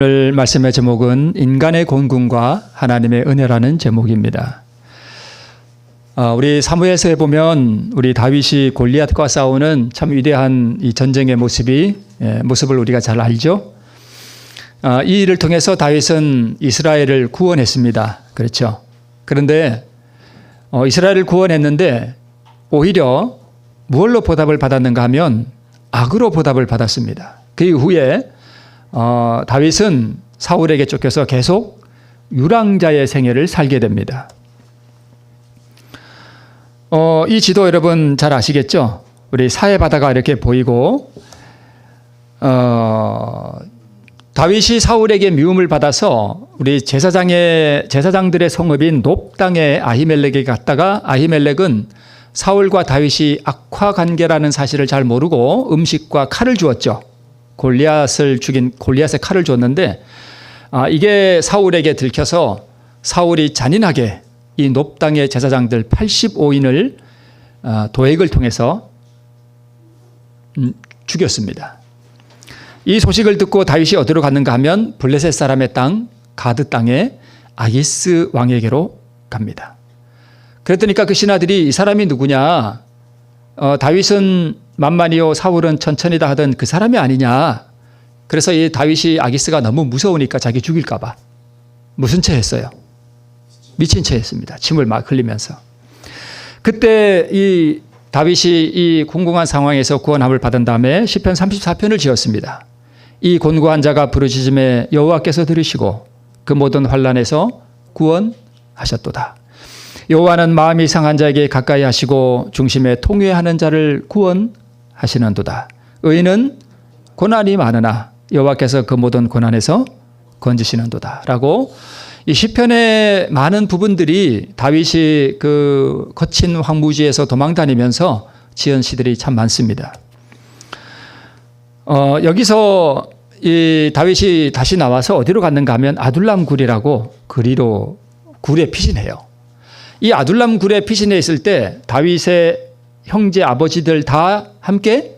오늘 말씀의 제목은 인간의 곤궁과 하나님의 은혜라는 제목입니다. 우리 사무엘서에 보면 우리 다윗이 골리앗과 싸우는 참 위대한 이 전쟁의 모습을 우리가 잘 알죠. 이 일을 통해서 다윗은 이스라엘을 구원했습니다. 그렇죠. 그런데 이스라엘을 구원했는데 오히려 무엇로 보답을 받았는가 하면 악으로 보답을 받았습니다. 그 이후에 다윗은 사울에게 쫓겨서 계속 유랑자의 생애를 살게 됩니다. 이 지도 여러분 잘 아시겠죠? 우리 사해바다가 이렇게 보이고 다윗이 사울에게 미움을 받아서 우리 제사장들의 성읍인 놉 땅에 아히멜렉에게 갔다가 아히멜렉은 사울과 다윗이 악화 관계라는 사실을 잘 모르고 음식과 칼을 주었죠. 골리앗의 칼을 줬는데 이게 사울에게 들켜서 사울이 잔인하게 이 놉 땅의 제사장들 85인을 도액을 통해서 죽였습니다. 이 소식을 듣고 다윗이 어디로 갔는가 하면 블레셋 사람의 땅 가드 땅에 아기스 왕에게로 갑니다. 그랬더니까 그 신하들이 이 사람이 누구냐? 다윗은 만만이요 사울은 천천히다 하던 그 사람이 아니냐. 그래서 이 다윗이 아기스가 너무 무서우니까 자기 죽일까 봐 무슨 채 했어요? 미친 채 했습니다. 침을 막 흘리면서. 그때 이 다윗이 이 궁궁한 상황에서 구원함을 받은 다음에 시편 34편을 지었습니다. 이 곤고한 자가 부르짖음에 여호와께서 들으시고 그 모든 환난에서 구원하셨도다. 여호와는 마음이 상한 자에게 가까이 하시고 중심에 통회하는 자를 구원하시는도다. 의인은 고난이 많으나 여호와께서 그 모든 고난에서 건지시는도다. 라고 이 시편의 많은 부분들이 다윗이 그 거친 황무지에서 도망다니면서 지은 시들이 참 많습니다. 여기서 이 다윗이 다시 나와서 어디로 갔는가 하면 아둘람 굴이라고 그리로 굴에 피신해요. 이 아둘람 굴에 피신해 있을 때 다윗의 형제 아버지들 다 함께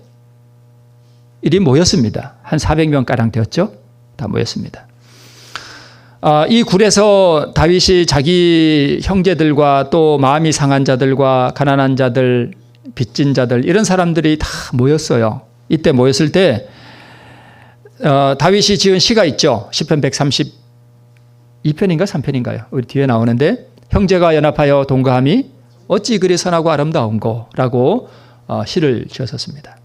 이리 모였습니다. 한 400명가량 되었죠. 다 모였습니다. 이 굴에서 다윗이 자기 형제들과 또 마음이 상한 자들과 가난한 자들, 빚진 자들 이런 사람들이 다 모였어요. 이때 모였을 때 다윗이 지은 시가 있죠. 시편 132편인가 3편인가요? 우리 뒤에 나오는데 형제가 연합하여 동거함이 어찌 그리 선하고 아름다운고라고 시를 지었었습니다.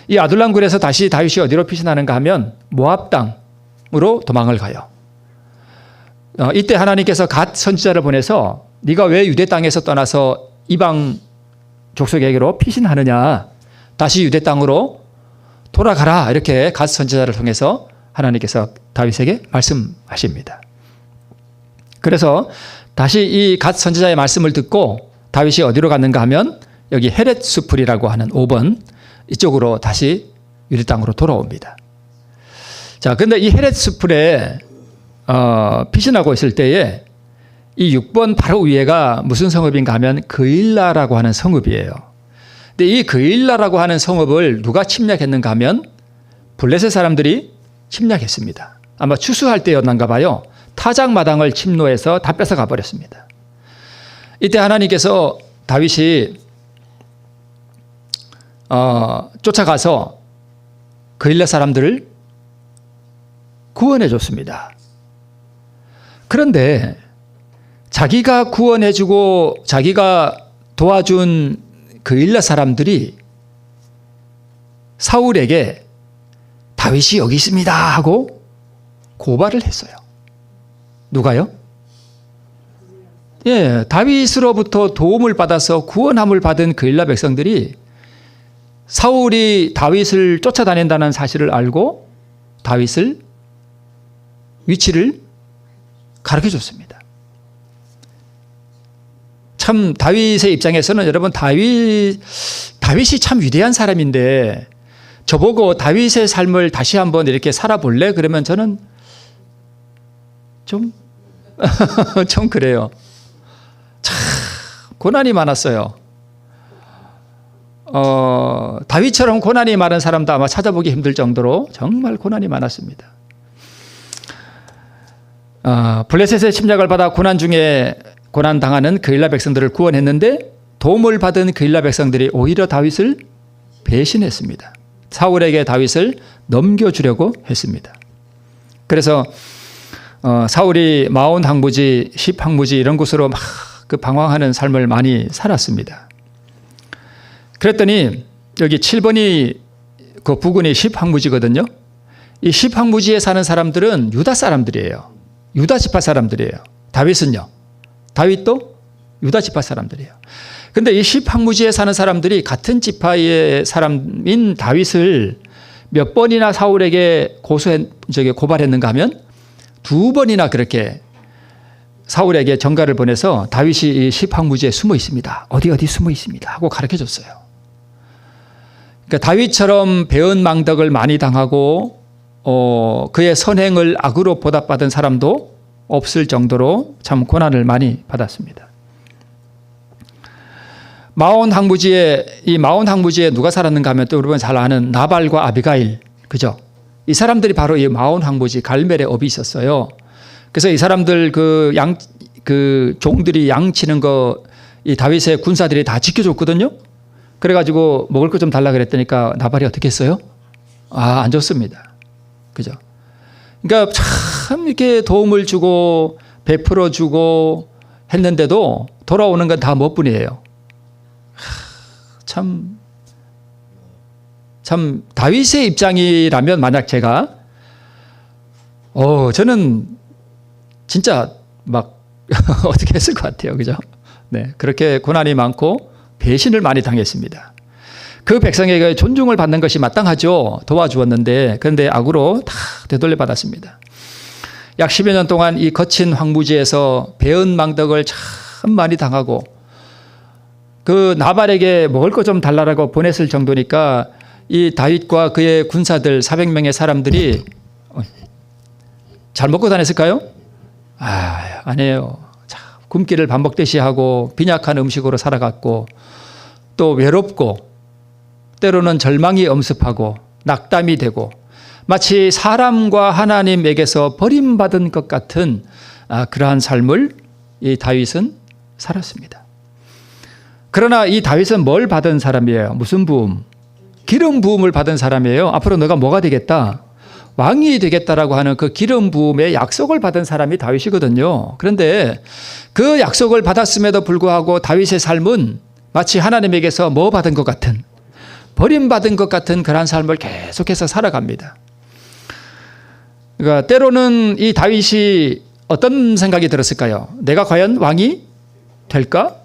이 아둘람 굴에서 다시 다윗이 어디로 피신하는가 하면 모압 땅으로 도망을 가요. 이때 하나님께서 갓 선지자를 보내서 네가 왜 유대 땅에서 떠나서 이방 족속에게로 피신하느냐, 다시 유대 땅으로 돌아가라, 이렇게 갓 선지자를 통해서 하나님께서 다윗에게 말씀하십니다. 그래서 다시 이 갓 선지자의 말씀을 듣고 다윗이 어디로 갔는가 하면 여기 헤렛수풀이라고 하는 5번 이쪽으로 다시 유대 땅으로 돌아옵니다. 자, 근데 이 헤렛수풀에 피신하고 있을 때에 이 6번 바로 위에가 무슨 성읍인가 하면 그일라라고 하는 성읍이에요. 근데 이 그일라라고 하는 성읍을 누가 침략했는가 하면 블레셋 사람들이 침략했습니다. 아마 추수할 때였는가 봐요. 타작마당을 침노해서 다 뺏어가 버렸습니다. 이때 하나님께서 다윗이 쫓아가서 그일라 사람들을 구원해 줬습니다. 그런데 자기가 구원해주고 자기가 도와준 그일라 사람들이 사울에게 다윗이 여기 있습니다 하고 고발을 했어요. 누가요? 예, 다윗으로부터 도움을 받아서 구원함을 받은 그일라 백성들이 사울이 다윗을 쫓아다닌다는 사실을 알고 다윗을 위치를 가르쳐 줬습니다. 참 다윗의 입장에서는 여러분 다윗이 참 위대한 사람인데 저보고 다윗의 삶을 다시 한번 이렇게 살아볼래? 그러면 저는 좀 그래요. 참 고난이 많았어요. 다윗처럼 고난이 많은 사람도 아마 찾아보기 힘들 정도로 정말 고난이 많았습니다. 블레셋의 침략을 받아 고난 당하는 그일라 백성들을 구원했는데 도움을 받은 그일라 백성들이 오히려 다윗을 배신했습니다. 사울에게 다윗을 넘겨주려고 했습니다. 그래서 사울이 마온 항무지, 10 항무지 이런 곳으로 막 그 방황하는 삶을 많이 살았습니다. 그랬더니 여기 7번이 그 부근이 10 항무지거든요. 이 10 항무지에 사는 사람들은 유다 사람들이에요. 유다 지파 사람들이에요. 다윗은요. 다윗도 유다 지파 사람들이에요. 근데 이 10 항무지에 사는 사람들이 같은 지파의 사람인 다윗을 몇 번이나 사울에게 고발했는가 하면 2번이나 그렇게 사울에게 전가를 보내서 다윗이 이 10 항무지에 숨어 있습니다. 어디 숨어 있습니다. 하고 가르쳐 줬어요. 그러니까 다윗처럼 배은망덕을 많이 당하고 그의 선행을 악으로 보답받은 사람도 없을 정도로 참 고난을 많이 받았습니다. 마온 항무지에 누가 살았는가 하면 또 여러분 잘 아는 나발과 아비가일, 그죠? 이 사람들이 바로 이 마온 항무지 갈멜의 업이 있었어요. 그래서 이 사람들 그 종들이 양 치는 거 이 다윗의 군사들이 다 지켜줬거든요. 그래가지고 먹을 거 좀 달라 그랬더니까 나발이 어떻게 했어요? 안 줬습니다. 그죠? 그러니까 참 이렇게 도움을 주고 베풀어 주고 했는데도 돌아오는 건 다 뭐뿐이에요. 참 다윗의 입장이라면 만약 제가 저는 진짜 막 어떻게 했을 것 같아요. 그죠? 네. 그렇게 고난이 많고 배신을 많이 당했습니다. 그 백성에게 존중을 받는 것이 마땅하죠. 도와주었는데 그런데 악으로 다 되돌려 받았습니다. 약 10여 년 동안 이 거친 황무지에서 배은망덕을 참 많이 당하고 그 나발에게 먹을 거 좀 달라고 보냈을 정도니까 이 다윗과 그의 군사들 400명의 사람들이 잘 먹고 다녔을까요? 아니에요. 굶기를 반복되시 하고 빈약한 음식으로 살아갔고 또 외롭고 때로는 절망이 엄습하고 낙담이 되고 마치 사람과 하나님에게서 버림받은 것 같은 그러한 삶을 이 다윗은 살았습니다. 그러나 이 다윗은 뭘 받은 사람이에요? 무슨 부음? 기름 부음을 받은 사람이에요. 앞으로 너가 뭐가 되겠다? 왕이 되겠다라고 하는 그 기름 부음의 약속을 받은 사람이 다윗이거든요. 그런데 그 약속을 받았음에도 불구하고 다윗의 삶은 마치 하나님에게서 뭐 받은 것 같은, 버림받은 것 같은 그런 삶을 계속해서 살아갑니다. 그러니까 때로는 이 다윗이 어떤 생각이 들었을까요? 내가 과연 왕이 될까?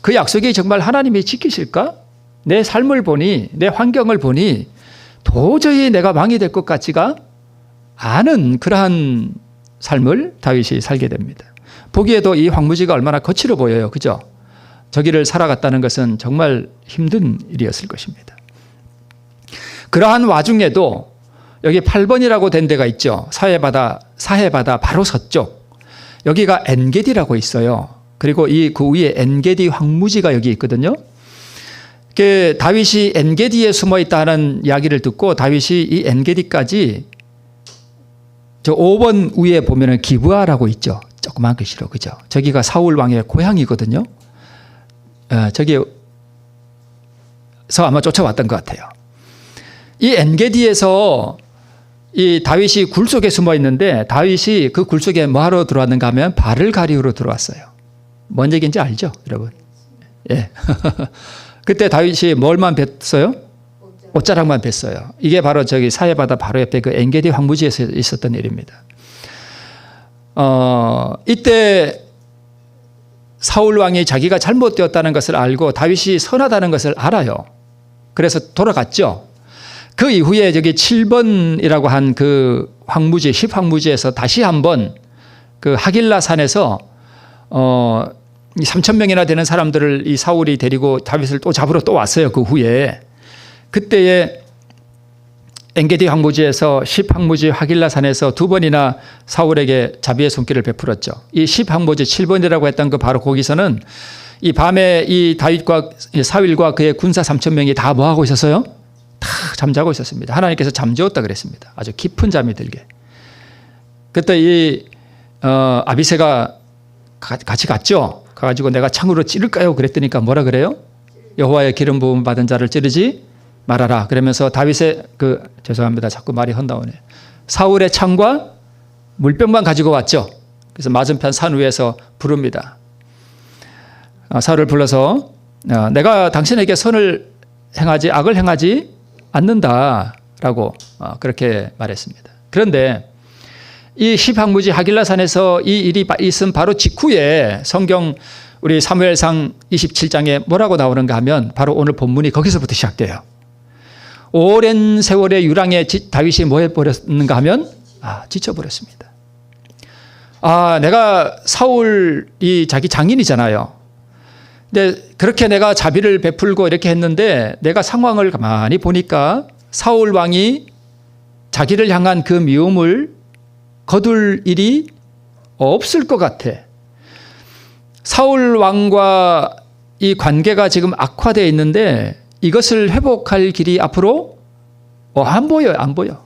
그 약속이 정말 하나님이 지키실까? 내 삶을 보니, 내 환경을 보니 도저히 내가 왕이 될 것 같지가 않은 그러한 삶을 다윗이 살게 됩니다. 보기에도 이 황무지가 얼마나 거칠어 보여요. 그죠? 저기를 살아갔다는 것은 정말 힘든 일이었을 것입니다. 그러한 와중에도 여기 8번이라고 된 데가 있죠. 사해바다 바로 서쪽. 여기가 엔게디라고 있어요. 그리고 그 위에 엔게디 황무지가 여기 있거든요. 그 다윗이 엔게디에 숨어 있다는 이야기를 듣고 다윗이 이 엔게디까지 저 5번 위에 보면은 기브아라고 있죠. 조그만 글씨로, 그죠? 저기가 사울 왕의 고향이거든요. 저기서 아마 쫓아왔던 것 같아요. 이 엔게디에서 이 다윗이 굴 속에 숨어 있는데 다윗이 그 굴 속에 뭐 하러 들어왔는가 하면 발을 가리우러 들어왔어요. 뭔 얘기인지 알죠, 여러분? 예. 그때 다윗이 뭘만 뱄어요? 옷자락만 뱄어요. 이게 바로 저기 사해바다 바로 옆에 그 엔게디 황무지에서 있었던 일입니다. 이때 사울 왕이 자기가 잘못되었다는 것을 알고 다윗이 선하다는 것을 알아요. 그래서 돌아갔죠. 그 이후에 저기 7번이라고 한 그 황무지, 10 황무지에서 다시 한번 그 하길라 산에서 3,000명이나 되는 사람들을 이 사울이 데리고 다윗을 또 잡으러 또 왔어요. 그 후에. 그때에 엔게디 황무지에서 10 황무지 하길라 산에서 2번이나 사울에게 자비의 손길을 베풀었죠. 이 10 황무지 7번이라고 했던 그 바로 거기서는 이 밤에 이 다윗과 사울과 그의 군사 3,000명이 다 뭐 하고 있었어요? 다 잠자고 있었습니다. 하나님께서 잠재웠다 그랬습니다. 아주 깊은 잠이 들게. 그때 이 아비새가 같이 갔죠. 가가지고 내가 창으로 찌를까요? 그랬더니까 뭐라 그래요? 여호와의 기름 부음 받은 자를 찌르지 말아라. 그러면서 다윗의 죄송합니다. 자꾸 말이 헛나오네. 사울의 창과 물병만 가지고 왔죠. 그래서 맞은편 산 위에서 부릅니다. 사울을 불러서 내가 당신에게 선을 행하지 악을 행하지 않는다라고 그렇게 말했습니다. 그런데 이 시방무지 하길라산에서 이 일이 있은 바로 직후에 성경 우리 사무엘상 27장에 뭐라고 나오는가 하면 바로 오늘 본문이 거기서부터 시작돼요. 오랜 세월의 유랑에 다윗이 뭐 해버렸는가 하면 지쳐버렸습니다. 내가 사울이 자기 장인이잖아요. 근데 그렇게 내가 자비를 베풀고 이렇게 했는데 내가 상황을 가만히 보니까 사울 왕이 자기를 향한 그 미움을 거둘 일이 없을 것 같아. 사울 왕과 이 관계가 지금 악화되어 있는데 이것을 회복할 길이 앞으로 안 보여요. 안 보여.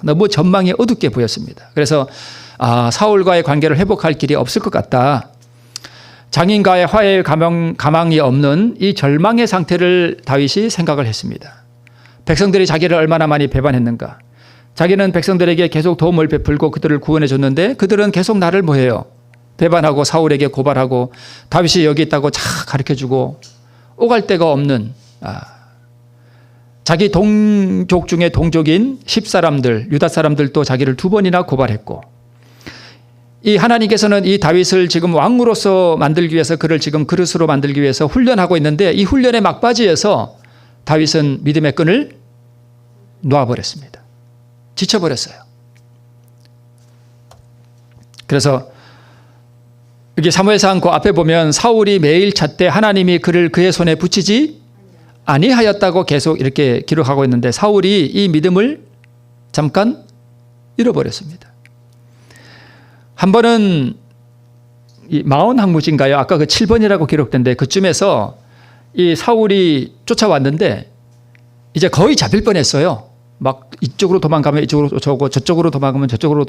너무 전망이 어둡게 보였습니다. 그래서 사울과의 관계를 회복할 길이 없을 것 같다. 장인과의 화해의 가망이 없는 이 절망의 상태를 다윗이 생각을 했습니다. 백성들이 자기를 얼마나 많이 배반했는가. 자기는 백성들에게 계속 도움을 베풀고 그들을 구원해 줬는데 그들은 계속 나를 뭐해요? 배반하고 사울에게 고발하고 다윗이 여기 있다고 가르쳐주고 오갈 데가 없는 자기 동족 중에 동족인 10사람들 유다 사람들도 자기를 2번이나 고발했고 이 하나님께서는 이 다윗을 지금 왕으로서 만들기 위해서 그를 지금 그릇으로 만들기 위해서 훈련하고 있는데 이 훈련의 막바지에서 다윗은 믿음의 끈을 놓아버렸습니다. 지쳐버렸어요. 그래서 여기 사무엘상 그 앞에 보면 사울이 매일 잣대 하나님이 그를 그의 손에 붙이지 아니하였다고 계속 이렇게 기록하고 있는데 사울이 이 믿음을 잠깐 잃어버렸습니다. 한 번은 이 마온항무지인가요? 아까 그 7번이라고 기록된데 그쯤에서 이 사울이 쫓아왔는데 이제 거의 잡힐 뻔했어요. 막 이쪽으로 도망가면 이쪽으로 쫓아오고 저쪽으로 도망가면 저쪽으로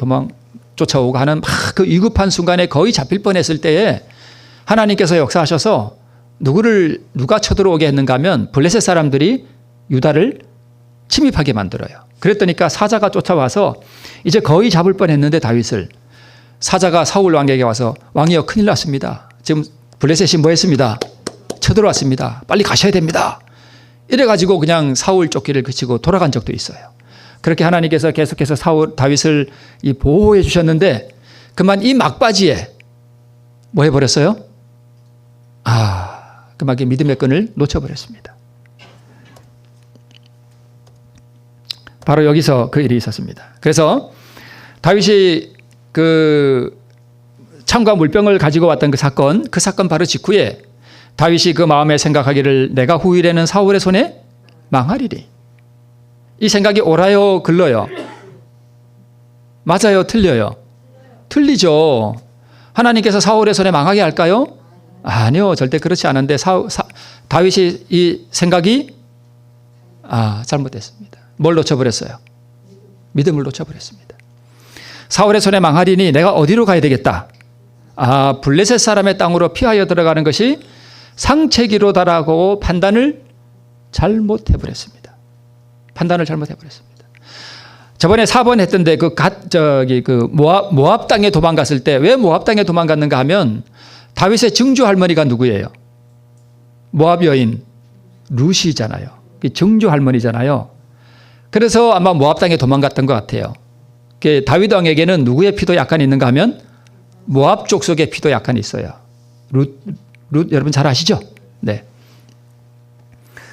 쫓아오고 하는 막 그 위급한 순간에 거의 잡힐 뻔했을 때에 하나님께서 역사하셔서 누가 쳐들어오게 했는가 하면 블레셋 사람들이 유다를 침입하게 만들어요. 그랬더니까 사자가 쫓아와서 이제 거의 잡을 뻔했는데 다윗을 사자가 사울 왕에게 와서 왕이여 큰일 났습니다. 지금 블레셋이 뭐 했습니다. 쳐들어왔습니다. 빨리 가셔야 됩니다. 이래가지고 그냥 사울 쫓기를 그치고 돌아간 적도 있어요. 그렇게 하나님께서 계속해서 다윗을 보호해 주셨는데 그만 이 막바지에 뭐 해버렸어요? 그만 믿음의 끈을 놓쳐버렸습니다. 바로 여기서 그 일이 있었습니다. 그래서 다윗이 그 창과 물병을 가지고 왔던 그 사건 바로 직후에 다윗이 그 마음에 생각하기를 내가 후일에는 사울의 손에 망하리리. 이 생각이 옳아요, 글러요? 맞아요, 틀려요? 틀리죠. 하나님께서 사울의 손에 망하게 할까요? 아니요, 절대 그렇지 않은데 다윗이 이 생각이 잘못됐습니다. 뭘 놓쳐버렸어요? 믿음을 놓쳐버렸습니다. 사울의 손에 망하리니 내가 어디로 가야 되겠다? 블레셋 사람의 땅으로 피하여 들어가는 것이 상책이로다라고 판단을 잘못해버렸습니다. 저번에 4번 했던데 모압 땅에 도망갔을 때 왜 모압 땅에 도망갔는가 하면 다윗의 증조 할머니가 누구예요? 모압 여인 루시잖아요. 증조 할머니잖아요. 그래서 아마 모압 땅에 도망갔던 것 같아요. 다윗 왕에게는 누구의 피도 약간 있는가 하면 모압 족속의 피도 약간 있어요. 룻 여러분 잘 아시죠? 네.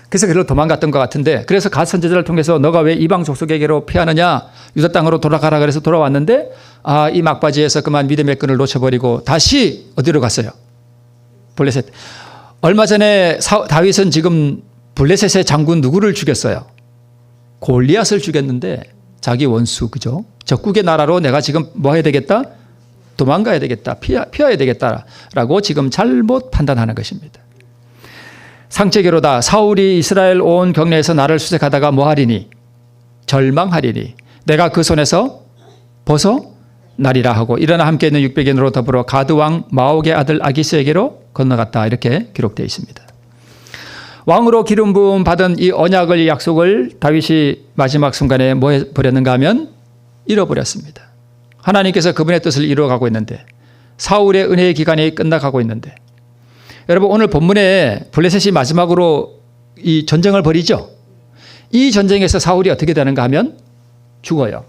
그래서 그로 도망갔던 것 같은데 그래서 갓 선지자를 통해서 너가 왜 이방 족속에게로 피하느냐 유다 땅으로 돌아가라 그래서 돌아왔는데 이 막바지에서 그만 믿음의 끈을 놓쳐버리고 다시 어디로 갔어요? 블레셋. 얼마 전에 다윗은 지금 블레셋의 장군 누구를 죽였어요? 골리앗을 죽였는데 자기 원수 그죠? 적국의 나라로 내가 지금 뭐 해야 되겠다? 도망가야 되겠다. 피해야 되겠다라고 지금 잘못 판단하는 것입니다. 상체계로다 사울이 이스라엘 온 경내에서 나를 수색하다가 뭐하리니? 절망하리니 내가 그 손에서 날이라 하고 일어나 함께 있는 600인으로 더불어 가드 왕 마옥의 아들 아기스에게로 건너갔다. 이렇게 기록되어 있습니다. 왕으로 기름 부음 받은 이 언약을, 이 약속을 다윗이 마지막 순간에 뭐 해버렸는가 하면 잃어버렸습니다. 하나님께서 그분의 뜻을 이루어가고 있는데, 사울의 은혜의 기간이 끝나가고 있는데, 여러분 오늘 본문에 블레셋이 마지막으로 이 전쟁을 벌이죠. 이 전쟁에서 사울이 어떻게 되는가 하면 죽어요.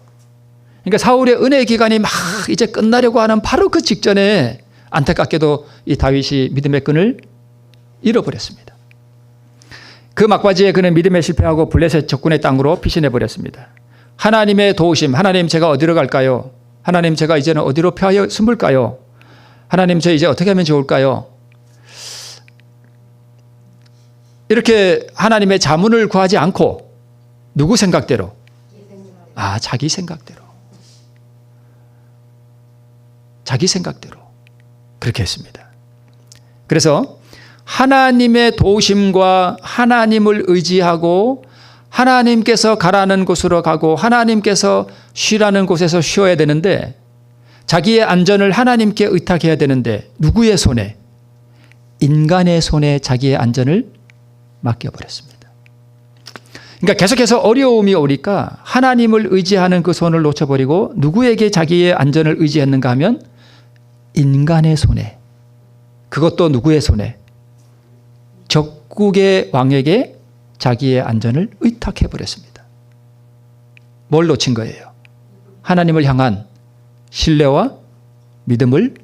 그러니까 사울의 은혜의 기간이 막 이제 끝나려고 하는 바로 그 직전에 안타깝게도 이 다윗이 믿음의 끈을 잃어버렸습니다. 그 막바지에 그는 믿음에 실패하고 블레셋 적군의 땅으로 피신해 버렸습니다. 하나님의 도우심, 하나님 제가 어디로 갈까요? 하나님 제가 이제는 어디로 피하여 숨을까요? 하나님 저 이제 어떻게 하면 좋을까요? 이렇게 하나님의 자문을 구하지 않고 누구 생각대로? 자기 생각대로. 자기 생각대로 그렇게 했습니다. 그래서 하나님의 도우심과 하나님을 의지하고 하나님께서 가라는 곳으로 가고 하나님께서 쉬라는 곳에서 쉬어야 되는데, 자기의 안전을 하나님께 의탁해야 되는데 누구의 손에? 인간의 손에 자기의 안전을 맡겨버렸습니다. 그러니까 계속해서 어려움이 오니까 하나님을 의지하는 그 손을 놓쳐버리고 누구에게 자기의 안전을 의지했는가 하면 인간의 손에, 그것도 누구의 손에? 적국의 왕에게 자기의 안전을 의탁해버렸습니다. 뭘 놓친 거예요? 하나님을 향한 신뢰와 믿음을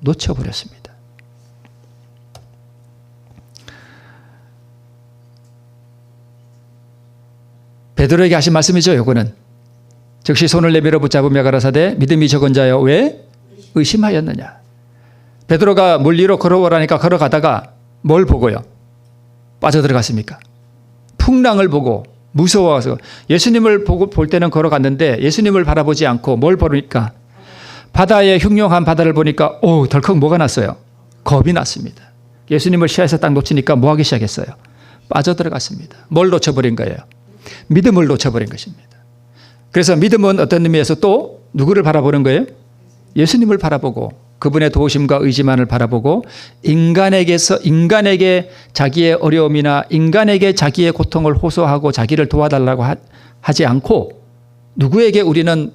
놓쳐버렸습니다. 베드로에게 하신 말씀이죠. 요거는 즉시 손을 내밀어 붙잡으며 가라사대 믿음이 적은 자여 왜 의심하였느냐. 베드로가 물 위로 걸어오라니까 걸어가다가 뭘 보고요? 빠져들어갔습니까? 풍랑을 보고 무서워서 예수님을 볼 때는 걸어갔는데 예수님을 바라보지 않고 뭘 보니까 바다의 흉흉한 바다를 보니까 덜컥 뭐가 났어요? 겁이 났습니다. 예수님을 시야에서 딱 놓치니까 뭐 하기 시작했어요? 빠져들어갔습니다. 뭘 놓쳐버린 거예요? 믿음을 놓쳐버린 것입니다. 그래서 믿음은 어떤 의미에서 또 누구를 바라보는 거예요? 예수님을 바라보고 그분의 도우심과 의지만을 바라보고 인간에게 자기의 어려움이나 인간에게 자기의 고통을 호소하고 자기를 도와달라고 하지 않고 누구에게 우리는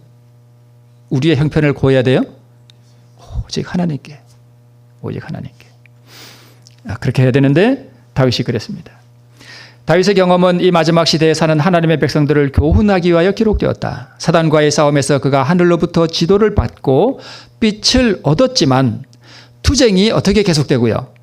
우리의 형편을 구해야 돼요? 오직 하나님께. 오직 하나님께. 그렇게 해야 되는데 다윗이 그랬습니다. 다윗의 경험은 이 마지막 시대에 사는 하나님의 백성들을 교훈하기 위하여 기록되었다. 사단과의 싸움에서 그가 하늘로부터 지도를 받고 빛을 얻었지만 투쟁이 어떻게 계속되고요?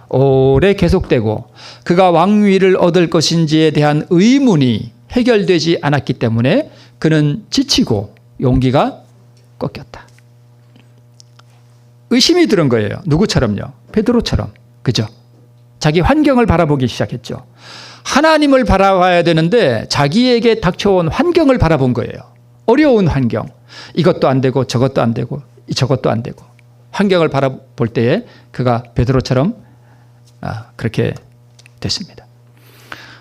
오래 계속되고 그가 왕위를 얻을 것인지에 대한 의문이 해결되지 않았기 때문에 그는 지치고 용기가 꺾였다. 의심이 들은 거예요. 누구처럼요? 베드로처럼. 그죠? 자기 환경을 바라보기 시작했죠. 하나님을 바라봐야 되는데 자기에게 닥쳐온 환경을 바라본 거예요. 어려운 환경. 이것도 안 되고 저것도 안 되고 저것도 안 되고 환경을 바라볼 때에 그가 베드로처럼 그렇게 됐습니다.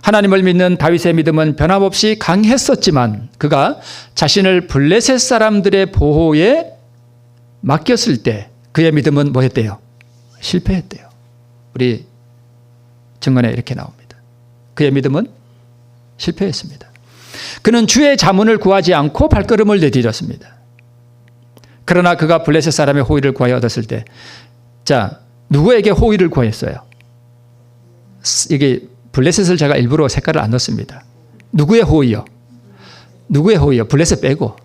하나님을 믿는 다윗의 믿음은 변함없이 강했었지만 그가 자신을 블레셋 사람들의 보호에 맡겼을 때 그의 믿음은 뭐였대요? 실패했대요. 우리 증언에 이렇게 나옵니다. 그의 믿음은 실패했습니다. 그는 주의 자문을 구하지 않고 발걸음을 내디뎠습니다. 그러나 그가 블레셋 사람의 호의를 구하여 얻었을 때, 누구에게 호의를 구했어요? 이게 블레셋을 제가 일부러 색깔을 안 넣습니다. 누구의 호의요? 누구의 호의요? 블레셋 빼고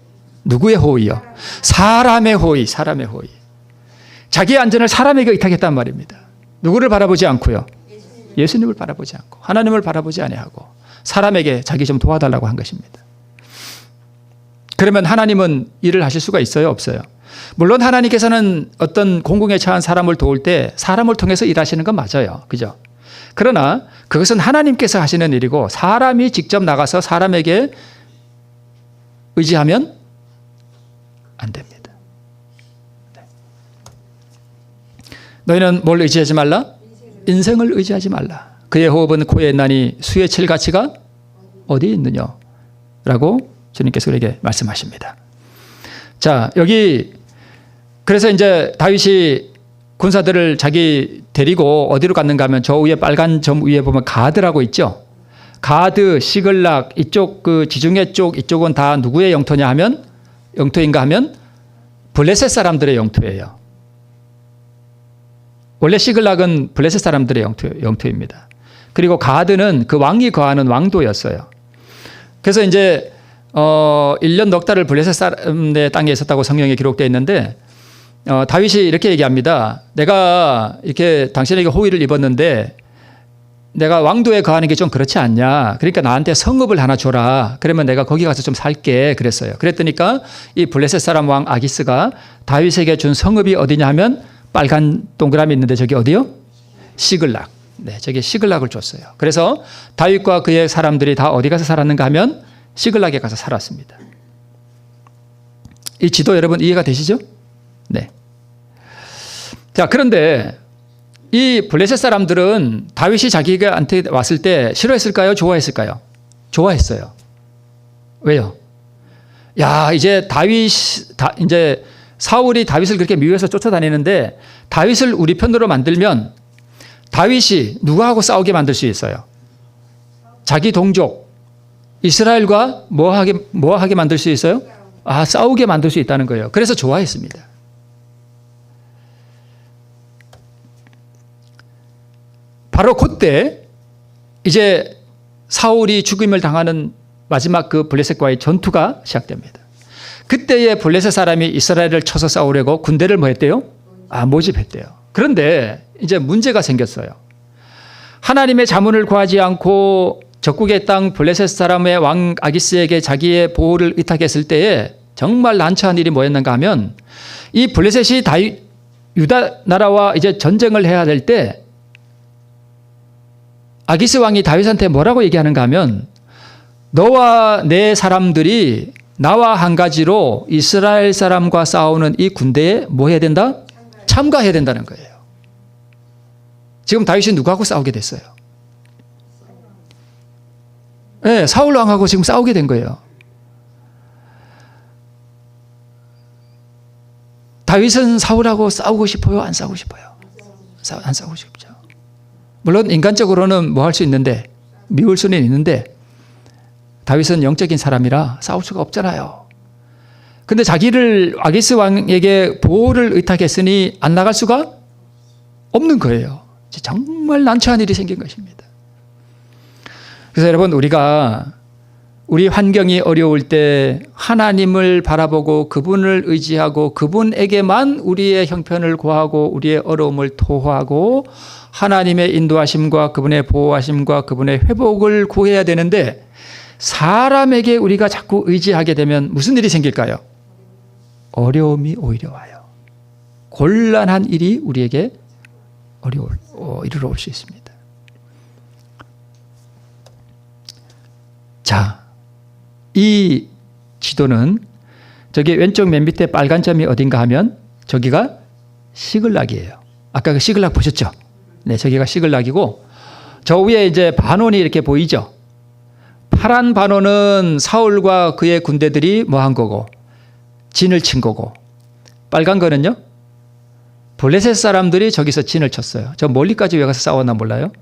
누구의 호의요? 사람의 호의, 사람의 호의. 자기의 안전을 사람에게 의탁했단 말입니다. 누구를 바라보지 않고요. 예수님을 바라보지 않고 하나님을 바라보지 아니하고 사람에게 자기 좀 도와달라고 한 것입니다. 그러면 하나님은 일을 하실 수가 있어요? 없어요? 물론 하나님께서는 어떤 공공에 처한 사람을 도울 때 사람을 통해서 일하시는 건 맞아요. 그죠? 그러나 그것은 하나님께서 하시는 일이고 사람이 직접 나가서 사람에게 의지하면 안 됩니다. 너희는 뭘 의지하지 말라? 인생을 의지하지 말라. 그의 호흡은 코에 있나니 수의 칠가치가 어디 있느냐? 라고 주님께서 우리에게 말씀하십니다. 여기 그래서 이제 다윗이 군사들을 자기 데리고 어디로 갔는가 하면 저 위에 빨간 점 위에 보면 가드라고 있죠. 가드, 시글락 이쪽 그 지중해 쪽 이쪽은 다 누구의 영토냐 하면 영토인가 하면 블레셋 사람들의 영토예요. 원래 시글락은 블레셋 사람들의 영토입니다. 그리고 가드는 그 왕이 거하는 왕도였어요. 그래서 이제 1년 넉 달을 블레셋 사람의 땅에 있었다고 성경에 기록되어 있는데 다윗이 이렇게 얘기합니다. 내가 이렇게 당신에게 호의를 입었는데 내가 왕도에 거하는 게 좀 그렇지 않냐. 그러니까 나한테 성읍을 하나 줘라. 그러면 내가 거기 가서 좀 살게 그랬어요. 그랬더니까 이 블레셋 사람 왕 아기스가 다윗에게 준 성읍이 어디냐 하면 빨간 동그라미 있는데 저기 어디요? 시글락. 네, 저기 시글락을 줬어요. 그래서 다윗과 그의 사람들이 다 어디 가서 살았는가 하면 시글락에 가서 살았습니다. 이 지도 여러분 이해가 되시죠? 네. 자, 그런데 이 블레셋 사람들은 다윗이 자기한테 왔을 때 싫어했을까요? 좋아했을까요? 좋아했어요. 왜요? 야, 이제 이제 사울이 다윗을 그렇게 미워해서 쫓아다니는데 다윗을 우리 편으로 만들면 다윗이 누구하고 싸우게 만들 수 있어요? 자기 동족 이스라엘과 뭐 하게 만들 수 있어요? 싸우게 만들 수 있다는 거예요. 그래서 좋아했습니다. 바로 그때 이제 사울이 죽임을 당하는 마지막 그 블레셋과의 전투가 시작됩니다. 그때의 블레셋 사람이 이스라엘을 쳐서 싸우려고 군대를 뭐 했대요? 모집했대요. 그런데 이제 문제가 생겼어요. 하나님의 자문을 구하지 않고 적국의 땅 블레셋 사람의 왕 아기스에게 자기의 보호를 의탁했을 때에 정말 난처한 일이 뭐였는가 하면 이 블레셋이 유다 나라와 이제 전쟁을 해야 될 때 아기스 왕이 다윗한테 뭐라고 얘기하는가 하면 너와 내 사람들이 나와 한 가지로 이스라엘 사람과 싸우는 이 군대에 뭐 해야 된다? 참가해야 된다는 거예요. 지금 다윗이 누구하고 싸우게 됐어요? 네, 사울 왕하고 지금 싸우게 된 거예요. 다윗은 사울하고 싸우고 싶어요? 안 싸우고 싶어요? 안 싸우고 싶죠. 물론 인간적으로는 뭐 할 수 있는데 미울 수는 있는데 다윗은 영적인 사람이라 싸울 수가 없잖아요. 근데 자기를 아기스 왕에게 보호를 의탁했으니 안 나갈 수가 없는 거예요. 정말 난처한 일이 생긴 것입니다. 그래서 여러분 우리가 우리 환경이 어려울 때 하나님을 바라보고 그분을 의지하고 그분에게만 우리의 형편을 구하고 우리의 어려움을 토하고 하나님의 인도하심과 그분의 보호하심과 그분의 회복을 구해야 되는데 사람에게 우리가 자꾸 의지하게 되면 무슨 일이 생길까요? 어려움이 오히려 와요. 곤란한 일이 우리에게 이르러 올 수 있습니다. 자, 이 지도는 저기 왼쪽 맨 밑에 빨간 점이 어딘가 하면 저기가 시글락이에요. 아까 그 시글락 보셨죠? 네, 저기가 시글락이고 저 위에 이제 반원이 이렇게 보이죠? 파란 반원은 사울과 그의 군대들이 뭐 한 거고 진을 친 거고 빨간 거는요? 블레셋 사람들이 저기서 진을 쳤어요. 저 멀리까지 왜 가서 싸웠나 몰라요?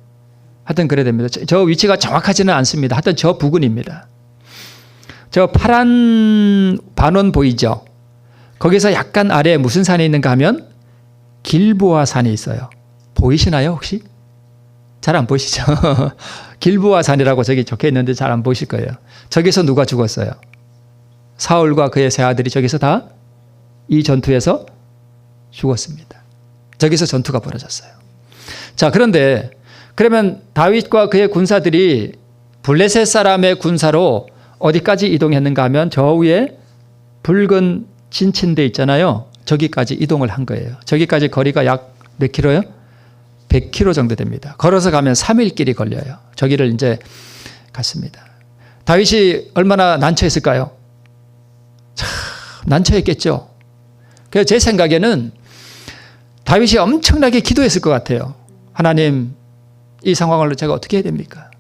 하여튼 그래야 됩니다. 저 위치가 정확하지는 않습니다. 하여튼 저 부근입니다. 저 파란 반원 보이죠? 거기서 약간 아래에 무슨 산이 있는가 하면 길보아 산이 있어요. 보이시나요 혹시? 잘 안 보이시죠? 길보아 산이라고 저기 적혀 있는데 잘 안 보이실 거예요. 저기서 누가 죽었어요? 사울과 그의 세 아들이 저기서 다 이 전투에서 죽었습니다. 저기서 전투가 벌어졌어요. 자, 그런데 그러면 다윗과 그의 군사들이 블레셋 사람의 군사로 어디까지 이동했는가 하면 저 위에 붉은 진친데 있잖아요. 저기까지 이동을 한 거예요. 저기까지 거리가 약 몇 킬로요? 100km 정도 됩니다. 걸어서 가면 3일 길이 걸려요. 저기를 이제 갔습니다. 다윗이 얼마나 난처했을까요? 참 난처했겠죠. 그래서 제 생각에는 다윗이 엄청나게 기도했을 것 같아요. 하나님, 이 상황을 제가 어떻게 해야 됩니까?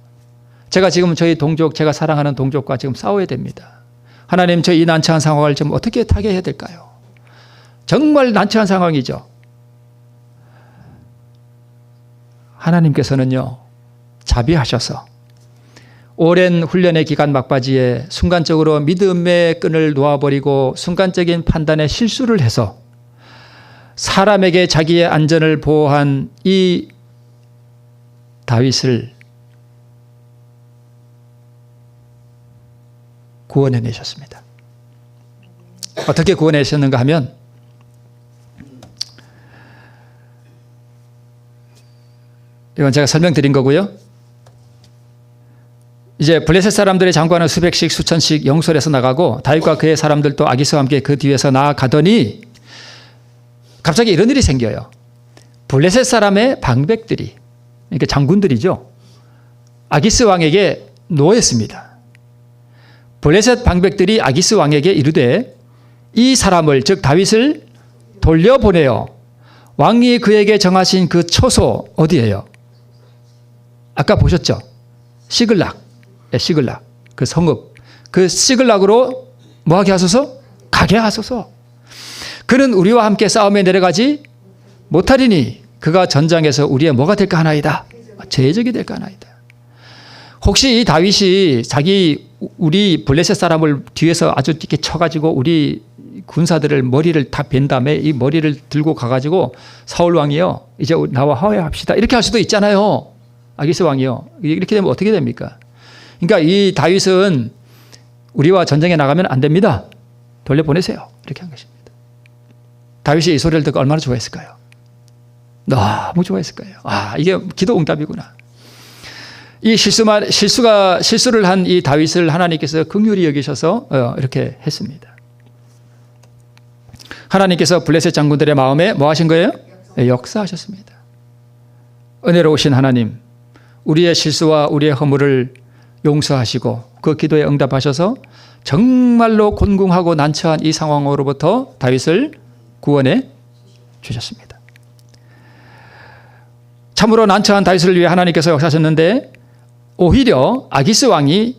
제가 지금 저희 동족, 제가 사랑하는 동족과 지금 싸워야 됩니다. 하나님, 저 이 난처한 상황을 좀 어떻게 타개해야 될까요? 정말 난처한 상황이죠. 하나님께서는요, 자비하셔서 오랜 훈련의 기간 막바지에 순간적으로 믿음의 끈을 놓아버리고 순간적인 판단에 실수를 해서 사람에게 자기의 안전을 보호한 이 다윗을 구원해내셨습니다. 어떻게 구원해내셨는가 하면 이건 제가 설명드린 거고요. 이제 블레셋 사람들의 장관은 수백씩 수천씩 영솔해서 나가고 다윗과 그의 사람들도 아기스와 함께 그 뒤에서 나아가더니 갑자기 이런 일이 생겨요. 블레셋 사람의 방백들이, 그러니까 장군들이죠, 아기스 왕에게 노했습니다. 블레셋 방백들이 아기스 왕에게 이르되 이 사람을, 즉 다윗을 돌려보내요. 왕이 그에게 정하신 그 처소 어디예요? 아까 보셨죠? 시글락, 시글락, 그 성읍, 그 시글락으로 뭐하게 하소서? 가게 하소서. 그는 우리와 함께 싸움에 내려가지 못하리니 그가 전장에서 우리의 뭐가 될까 하나이다. 제적이 될까 하나이다. 혹시 이 다윗이 우리 블레셋 사람을 뒤에서 아주 이렇게 쳐가지고 우리 군사들을 머리를 다 벤 다음에 이 머리를 들고 가가지고 사울 왕이요, 이제 나와 화해합시다, 이렇게 할 수도 있잖아요. 아기스 왕이요. 이렇게 되면 어떻게 됩니까? 그러니까 이 다윗은 우리와 전쟁에 나가면 안 됩니다, 돌려보내세요, 이렇게 한 것입니다. 다윗이 이 소리를 듣고 얼마나 좋아했을까요? 너무 좋아했을 거예요. 아, 이게 기도 응답이구나. 이 실수를 한 이 다윗을 하나님께서 긍휼히 여기셔서 이렇게 했습니다. 하나님께서 블레셋 장군들의 마음에 뭐 하신 거예요? 역사하셨습니다. 은혜로우신 하나님, 우리의 실수와 우리의 허물을 용서하시고 그 기도에 응답하셔서 정말로 곤궁하고 난처한 이 상황으로부터 다윗을 구원해 주셨습니다. 참으로 난처한 다윗을 위해 하나님께서 역사하셨는데 오히려 아기스 왕이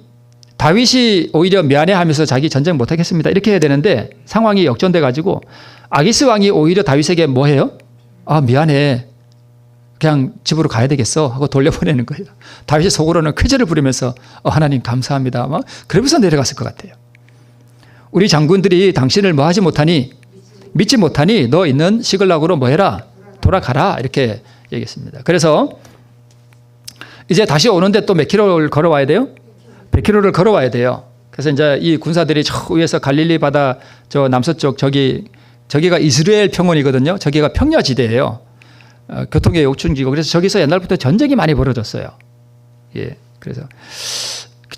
다윗이 오히려 미안해하면서 자기 전쟁 못하겠습니다, 이렇게 해야 되는데 상황이 역전돼 가지고 아기스 왕이 오히려 다윗에게 뭐 해요? 아, 미안해, 그냥 집으로 가야 되겠어 하고 돌려보내는 거예요. 다윗이 속으로는 쾌재를 부리면서 하나님 감사합니다 막 그러면서 내려갔을 것 같아요. 우리 장군들이 당신을 뭐 하지 못하니, 믿지 못하니 너 있는 시글락으로 뭐 해라, 돌아가라, 이렇게 얘기했습니다. 그래서 이제 다시 오는데 또 몇 킬로를 걸어와야 돼요? 100킬로를 걸어와야 돼요. 그래서 이제 이 군사들이 저 위에서 갈릴리 바다 저 남서쪽 저기가 이스라엘 평원이거든요. 저기가 평야지대예요. 교통의 요충지고, 그래서 저기서 옛날부터 전쟁이 많이 벌어졌어요. 예, 그래서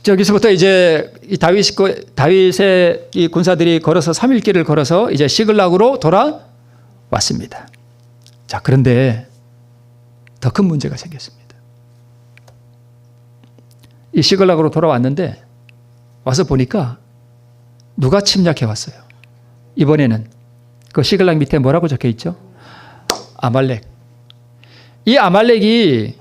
저기서부터 이제 이 다윗의 이 군사들이 걸어서 3일 길을 걸어서 이제 시글락으로 돌아왔습니다. 자, 그런데 더 큰 문제가 생겼습니다. 이 시글락으로 돌아왔는데 와서 보니까 누가 침략해 왔어요? 이번에는 그 시글락 밑에 뭐라고 적혀 있죠? 아말렉. 이 아말렉이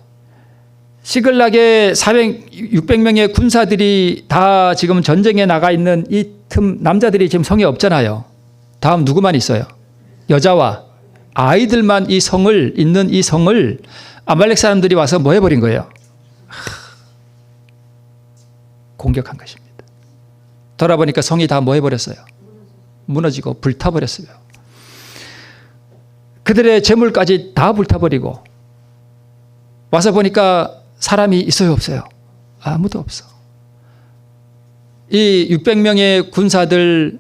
시글락에 600명의 군사들이 다 지금 전쟁에 나가 있는 이 틈, 남자들이 지금 성에 없잖아요. 다음 누구만 있어요? 여자와 아이들만 있는 이 성을 아말렉 사람들이 와서 뭐 해버린 거예요? 공격한 것입니다. 돌아보니까 성이 다 뭐 해버렸어요? 무너지고 불타버렸어요. 그들의 재물까지 다 불타버리고 와서 보니까 사람이 있어요, 없어요? 아무도 없어. 이 600명의 군사들의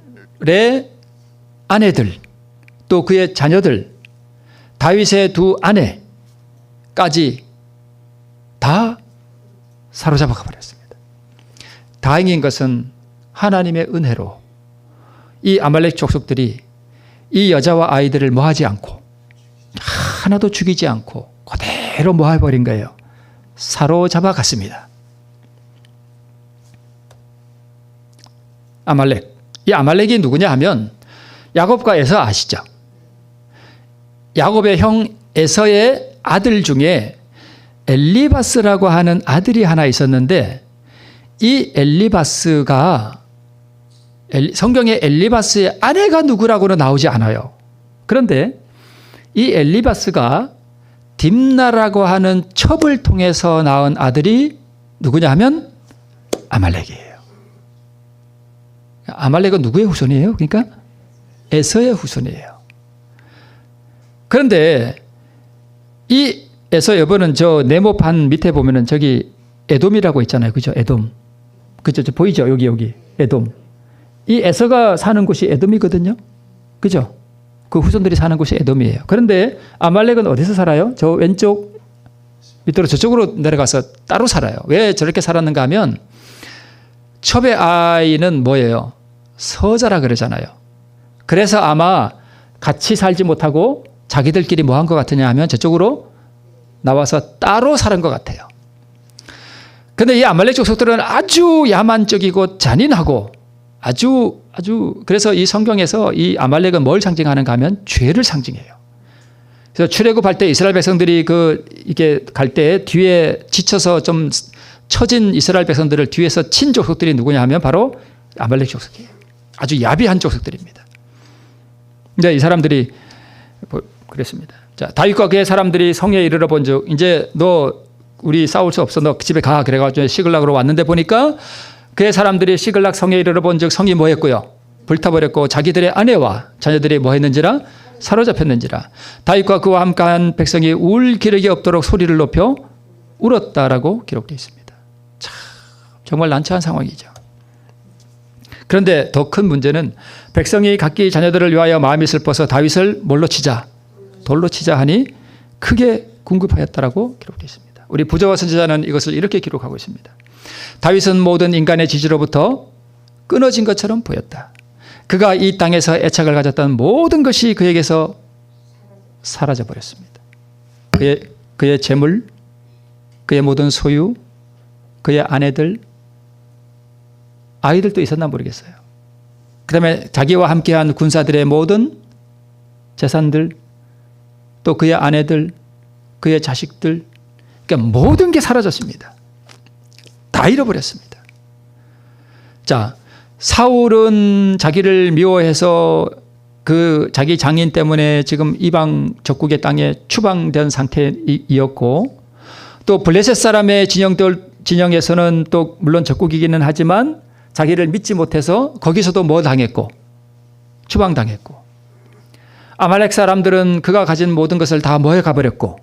아내들, 또 그의 자녀들, 다윗의 두 아내까지 다 사로잡아 버렸습니다. 다행인 것은 하나님의 은혜로 이 아말렉 족속들이 이 여자와 아이들을 뭐하지 않고, 하나도 죽이지 않고 그대로 모아버린 거예요. 사로잡아 갔습니다. 아말렉. 이 아말렉이 누구냐 하면 야곱과 에서 아시죠? 야곱의 형 에서의 아들 중에 엘리바스라고 하는 아들이 하나 있었는데, 이 엘리바스가 성경에 엘리바스의 아내가 누구라고는 나오지 않아요. 그런데 이 엘리바스가 딥나라고 하는 첩을 통해서 낳은 아들이 누구냐 하면 아말렉이에요. 아말렉은 누구의 후손이에요? 그러니까 에서의 후손이에요. 그런데 이 에서 여보는 저 네모판 밑에 보면은 저기 에돔이라고 있잖아요. 그죠? 에돔. 그죠? 보이죠? 여기 에돔. 이 에서가 사는 곳이 에돔이거든요. 그죠? 그 후손들이 사는 곳이 에돔이에요. 그런데 아말렉은 어디서 살아요? 저 왼쪽 밑으로 저쪽으로 내려가서 따로 살아요. 왜 저렇게 살았는가 하면 첩의 아이는 뭐예요? 서자라 그러잖아요. 그래서 아마 같이 살지 못하고 자기들끼리 뭐 한 것 같으냐 하면 저쪽으로 나와서 따로 살은 것 같아요. 그런데 이 아말렉 족속들은 아주 야만적이고 잔인하고 아주 그래서 이 성경에서 이 아말렉은 뭘 상징하는가 하면 죄를 상징해요. 그래서 출애굽할 때 이스라엘 백성들이 이게 갈 때 뒤에 지쳐서 좀 처진 이스라엘 백성들을 뒤에서 친 족속들이 누구냐 하면 바로 아말렉 족속이에요. 아주 야비한 족속들입니다. 근데 이 사람들이 그랬습니다. 자, 다윗과 그의 사람들이 성에 이르러 본즉 이제 너 우리 싸울 수 없어 너 집에 가 그래가지고 시글락으로 왔는데 보니까 그의 사람들이 시글락 성에 이르러 본즉 성이 뭐 했고요? 불타버렸고 자기들의 아내와 자녀들이 뭐 했는지라 사로잡혔는지라 다윗과 그와 함께한 백성이 울 기력이 없도록 소리를 높여 울었다라고 기록되어 있습니다. 참 정말 난처한 상황이죠. 그런데 더 큰 문제는 백성이 각기 자녀들을 위하여 마음이 슬퍼서 다윗을 뭘로 치자? 돌로 치자 하니 크게 궁급하였다라고 기록되어 있습니다. 우리 부저와 선지자는 이것을 이렇게 기록하고 있습니다. 다윗은 모든 인간의 지지로부터 끊어진 것처럼 보였다. 그가 이 땅에서 애착을 가졌던 모든 것이 그에게서 사라져 버렸습니다. 그의 재물, 그의 모든 소유, 그의 아내들, 아이들도 있었나 모르겠어요. 그 다음에 자기와 함께한 군사들의 모든 재산들, 또 그의 아내들, 그의 자식들, 그러니까 모든 게 사라졌습니다. 다 잃어버렸습니다. 자, 사울은 자기를 미워해서 그 자기 장인 때문에 지금 이방 적국의 땅에 추방된 상태이었고, 또 블레셋 사람의 진영에서는 또 물론 적국이기는 하지만 자기를 믿지 못해서 거기서도 뭐 당했고 추방당했고, 아말렉 사람들은 그가 가진 모든 것을 다 뭐 해 가버렸고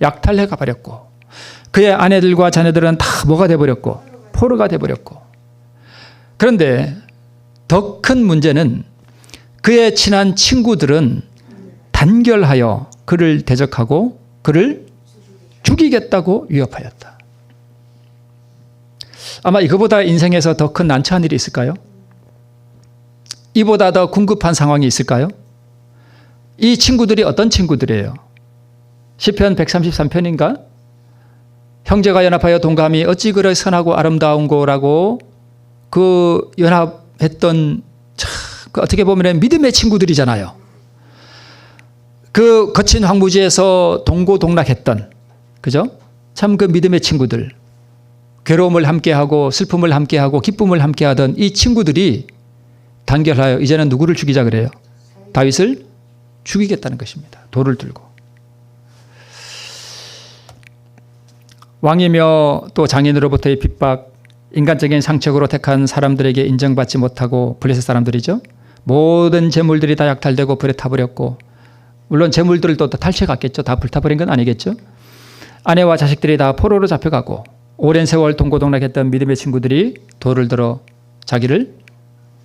약탈해 가버렸고, 그의 아내들과 자녀들은 다 뭐가 돼버렸고 포로가 돼버렸고. 그런데 더 큰 문제는 그의 친한 친구들은 단결하여 그를 대적하고 그를 죽이겠다고 위협하였다. 아마 이거보다 인생에서 더 큰 난처한 일이 있을까요? 이보다 더 궁급한 상황이 있을까요? 이 친구들이 어떤 친구들이에요? 시편 133편인가? 형제가 연합하여 동감이 어찌 그리 선하고 아름다운고라고 그 연합했던 어떻게 보면 믿음의 친구들이잖아요. 그 거친 황무지에서 동고동락했던, 그죠? 참 그 믿음의 친구들, 괴로움을 함께하고 슬픔을 함께하고 기쁨을 함께하던 이 친구들이 단결하여 이제는 누구를 죽이자 그래요? 다윗을 죽이겠다는 것입니다. 돌을 들고. 왕이며 또 장인으로부터의 핍박, 인간적인 상책으로 택한 사람들에게 인정받지 못하고, 블레셋 사람들이죠. 모든 재물들이 다 약탈되고 불에 타버렸고, 물론 재물들도 탈취해갔겠죠. 다 불타버린 건 아니겠죠. 아내와 자식들이 다 포로로 잡혀가고, 오랜 세월 동고동락했던 믿음의 친구들이 돌을 들어 자기를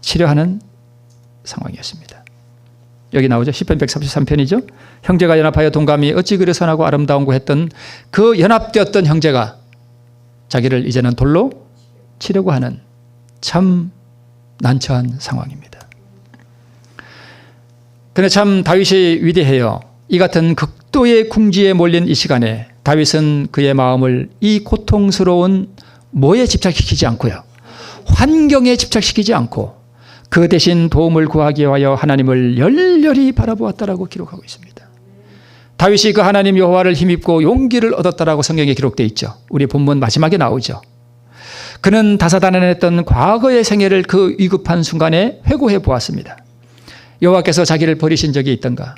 치려하는 상황이었습니다. 여기 나오죠. 시편 133편이죠. 형제가 연합하여 동감이 어찌 그리 선하고 아름다운고 했던 그 연합되었던 형제가 자기를 이제는 돌로 치려고 하는 참 난처한 상황입니다. 그런데 참 다윗이 위대해요. 이 같은 극도의 궁지에 몰린 이 시간에 다윗은 그의 마음을 이 고통스러운 뭐에 집착시키지 않고요, 환경에 집착시키지 않고 그 대신 도움을 구하기 위하여 하나님을 열렬히 바라보았다라고 기록하고 있습니다. 다윗이 그 하나님 여호와를 힘입고 용기를 얻었다라고 성경에 기록되어 있죠. 우리 본문 마지막에 나오죠. 그는 다사다난했던 과거의 생애를 그 위급한 순간에 회고해 보았습니다. 여호와께서 자기를 버리신 적이 있던가?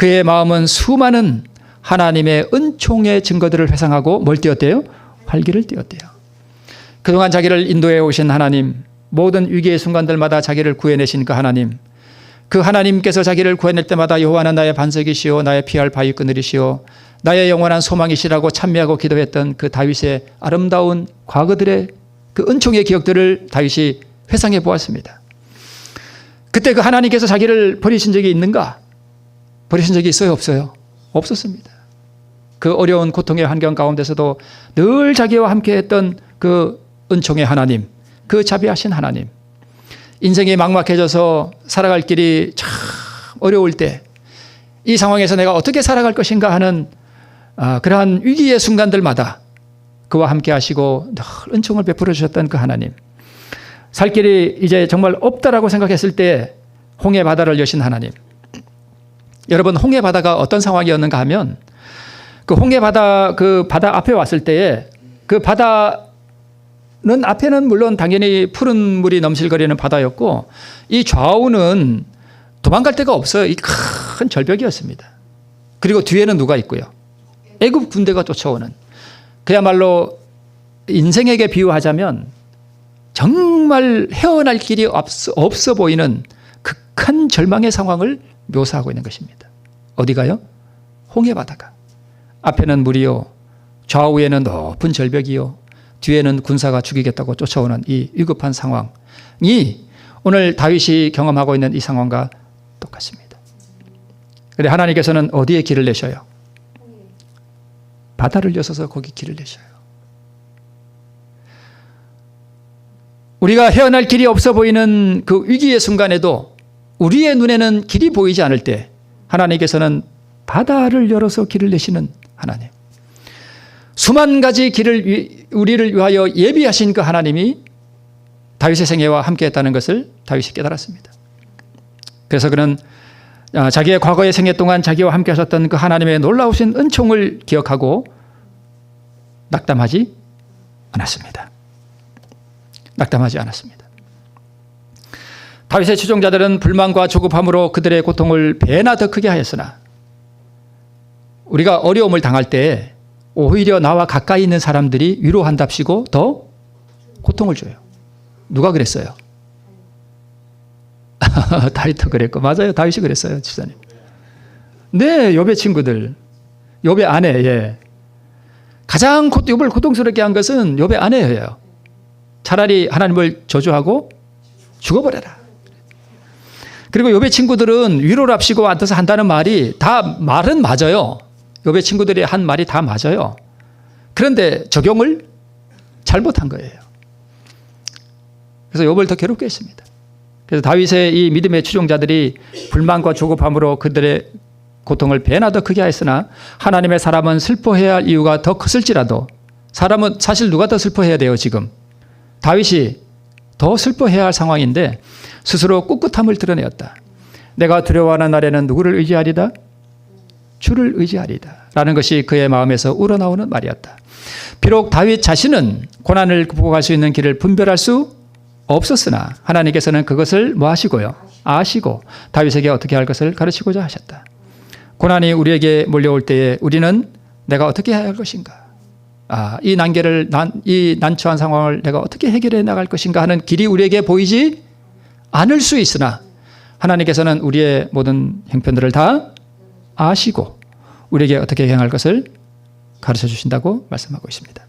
그의 마음은 수많은 하나님의 은총의 증거들을 회상하고 뭘 띄었대요? 활기를 띄었대요. 그동안 자기를 인도해 오신 하나님, 모든 위기의 순간들마다 자기를 구해내신 그 하나님, 그 하나님께서 자기를 구해낼 때마다 여호와는 나의 반석이시오, 나의 피할 바위그늘이시오, 나의 영원한 소망이시라고 찬미하고 기도했던 그 다윗의 아름다운 과거들의 그 은총의 기억들을 다윗이 회상해 보았습니다. 그때 그 하나님께서 자기를 버리신 적이 있는가? 버리신 적이 있어요? 없어요? 없었습니다. 그 어려운 고통의 환경 가운데서도 늘 자기와 함께 했던 그 은총의 하나님, 그 자비하신 하나님, 인생이 막막해져서 살아갈 길이 참 어려울 때 이 상황에서 내가 어떻게 살아갈 것인가 하는 그러한 위기의 순간들마다 그와 함께 하시고 늘 은총을 베풀어 주셨던 그 하나님, 살 길이 이제 정말 없다라고 생각했을 때 홍해 바다를 여신 하나님. 여러분, 홍해 바다가 어떤 상황이었는가 하면 그 홍해 바다, 그 바다 앞에 왔을 때에 그 바다는 앞에는 물론 당연히 푸른 물이 넘실거리는 바다였고 이 좌우는 도망갈 데가 없어요. 이 큰 절벽이었습니다. 그리고 뒤에는 누가 있고요? 애굽 군대가 쫓아오는, 그야말로 인생에게 비유하자면 정말 헤어날 길이 없어 보이는 극한 절망의 상황을 묘사하고 있는 것입니다. 어디가요? 홍해 바다가. 앞에는 물이요, 좌우에는 높은 절벽이요, 뒤에는 군사가 죽이겠다고 쫓아오는 이 위급한 상황이 오늘 다윗이 경험하고 있는 이 상황과 똑같습니다. 그런데 하나님께서는 어디에 길을 내셔요? 바다를 여서서 거기 길을 내셔요. 우리가 헤어날 길이 없어 보이는 그 위기의 순간에도 우리의 눈에는 길이 보이지 않을 때 하나님께서는 바다를 열어서 길을 내시는 하나님, 수만 가지 길을 우리를 위하여 예비하신 그 하나님이 다윗의 생애와 함께했다는 것을 다윗이 깨달았습니다. 그래서 그는 자기의 과거의 생애 동안 자기와 함께 하셨던 그 하나님의 놀라우신 은총을 기억하고 낙담하지 않았습니다. 낙담하지 않았습니다. 다윗의 추종자들은 불만과 조급함으로 그들의 고통을 배나 더 크게 하였으나 우리가 어려움을 당할 때 오히려 나와 가까이 있는 사람들이 위로한답시고 더 고통을 줘요. 누가 그랬어요? 다윗도 그랬고, 맞아요. 다윗이 그랬어요, 집사님. 네, 욥의 친구들, 욥의 아내, 예. 가장 욥을 고통스럽게 한 것은 욥의 아내예요. 차라리 하나님을 저주하고 죽어버려라. 그리고 욥의 친구들은 위로를 합시고 앉아서 한다는 말이 다 말은 맞아요. 욥의 친구들이 한 말이 다 맞아요. 그런데 적용을 잘못한 거예요. 그래서 욥을 더 괴롭게 했습니다. 그래서 다윗의 이 믿음의 추종자들이 불만과 조급함으로 그들의 고통을 배나 더 크게 하였으나 하나님의 사람은 슬퍼해야 할 이유가 더 컸을지라도, 사람은 사실 누가 더 슬퍼해야 돼요? 지금 다윗이 더 슬퍼해야 할 상황인데 스스로 꿋꿋함을 드러내었다. 내가 두려워하는 날에는 누구를 의지하리다? 주를 의지하리다 라는 것이 그의 마음에서 우러나오는 말이었다. 비록 다윗 자신은 고난을 극복할 수 있는 길을 분별할 수 없었으나 하나님께서는 그것을 뭐 하시고요? 아시고 다윗에게 어떻게 할 것을 가르치고자 하셨다. 고난이 우리에게 몰려올 때에 우리는 내가 어떻게 해야 할 것인가? 이 난계를, 이 난처한 상황을 내가 어떻게 해결해 나갈 것인가 하는 길이 우리에게 보이지 않을 수 있으나 하나님께서는 우리의 모든 형편들을 다 아시고 우리에게 어떻게 행할 것을 가르쳐 주신다고 말씀하고 있습니다.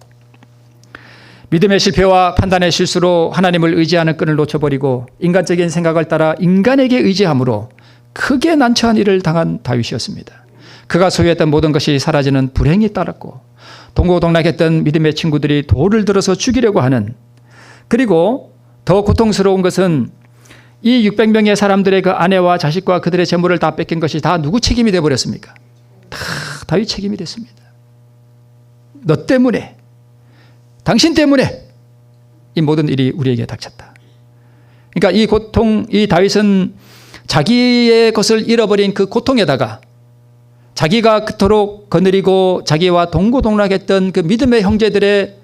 믿음의 실패와 판단의 실수로 하나님을 의지하는 끈을 놓쳐버리고 인간적인 생각을 따라 인간에게 의지함으로 크게 난처한 일을 당한 다윗이었습니다. 그가 소유했던 모든 것이 사라지는 불행이 따랐고 동고동락했던 믿음의 친구들이 돌을 들어서 죽이려고 하는, 그리고 더 고통스러운 것은 이 600명의 사람들의 그 아내와 자식과 그들의 재물을 다 뺏긴 것이 다 누구 책임이 되어버렸습니까? 다 다윗 책임이 됐습니다. 너 때문에, 당신 때문에 이 모든 일이 우리에게 닥쳤다. 그러니까 이 고통, 이 다윗은 자기의 것을 잃어버린 그 고통에다가 자기가 그토록 거느리고 자기와 동고동락했던 그 믿음의 형제들의